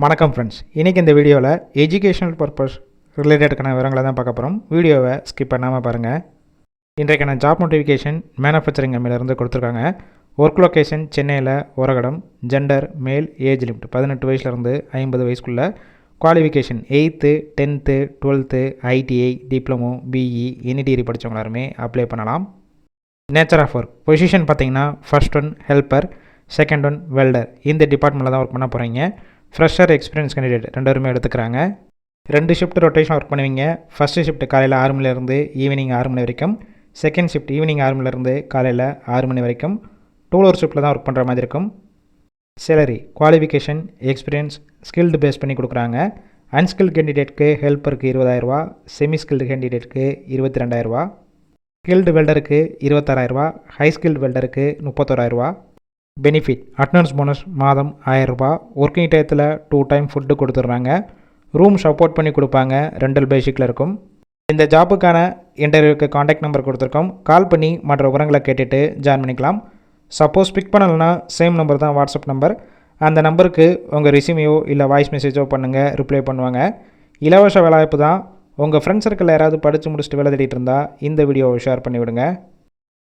வணக்கம் ஃப்ரெண்ட்ஸ், இன்றைக்கி இந்த வீடியோவில் எஜுகேஷனல் பர்பஸ் ரிலேட்டடுக்கான விவரங்களை தான் பார்க்க போகிறோம். வீடியோவை ஸ்கிப் பண்ணாமல் பாருங்கள். இன்றைக்கான ஜாப் நோட்டிஃபிகேஷன் மேனுஃபேக்சரிங் கம்பெனிலேருந்து கொடுத்துருக்காங்க. ஒர்க் லொக்கேஷன் சென்னையில் Oragadam. Gender male. Age limit 18 வயசுலேருந்து 50 வயசுக்குள்ள. Qualification 8th 10th 12th ITI diploma BE any degree படித்தவங்க எல்லாருமே அப்ளை பண்ணலாம். நேச்சர் ஆஃப் ஒர்க் பொசிஷன் பார்த்தீங்கன்னா first one helper, second one welder. இந்த டிபார்ட்மெண்ட்டில் தான் ஒர்க் பண்ண போகிறீங்க. ஃப்ரெஷர் எக்ஸ்பீரியன்ஸ் கேண்டிடேட் 2 பேருமே எடுத்துக்கிறாங்க. 2 ஷிஃப்ட் ரொட்டேஷன் ஒர்க் பண்ணுவீங்க. ஃபஸ்ட்டு ஷிஃப்ட் காலையில் 6 மணிலேருந்து ஈவினிங் 6 மணி வரைக்கும். செகண்ட் ஷிஃப்ட் ஈவினிங் 6 மணிலேருந்து காலையில் 6 மணி வரைக்கும். 2 hour ஷிஃப்ட்டில் தான் ஒர்க் பண்ணுற மாதிரி இருக்கும். Salary qualification experience skilled base பண்ணி கொடுக்குறாங்க. அன்ஸ்கில்டு கேண்டிடேட்க்கு ஹெல்ப்பருக்கு 20,000, செமி ஸ்கில்டு கேண்டிடேட்க்கு 22,000, ஸ்கில்டு வெல்டருக்கு 26,000, ஹை ஸ்கில்டு வெல்டருக்கு 31,000. பெனிஃபிட் அட்டனன்ஸ் போனஸ் மாதம் 1000. ஒர்க்கிங் டயத்தில் 2 டைம் ஃபுட்டு கொடுத்துட்றாங்க. ரூம் சப்போர்ட் பண்ணி கொடுப்பாங்க. ரெண்டல் பேசிக்கில் இருக்கும். இந்த ஜாப்புக்கான இன்டர்வியூக்கு காண்டாக்ட் நம்பர் கொடுத்துருக்கோம். கால் பண்ணி மற்ற விவரங்களை கேட்டுட்டு ஜாயின் பண்ணிக்கலாம். சப்போஸ் பிக் பண்ணலைன்னா சேம் நம்பர் தான் வாட்ஸ்அப் நம்பர். அந்த நம்பருக்கு உங்கள் ரெஸ்யூமையோ இல்லை வாய்ஸ் மெசேஜோ பண்ணுங்கள், ரிப்ளை பண்ணுவாங்க. இலவச வேலைவாய்ப்பு தான். உங்கள் ஃப்ரெண்ட்ஸ் சர்க்கிளில் யாராவது படித்து முடிச்சுட்டு வேலை தேடிட்டு இருந்தால் இந்த வீடியோவை ஷேர் பண்ணிவிடுங்க.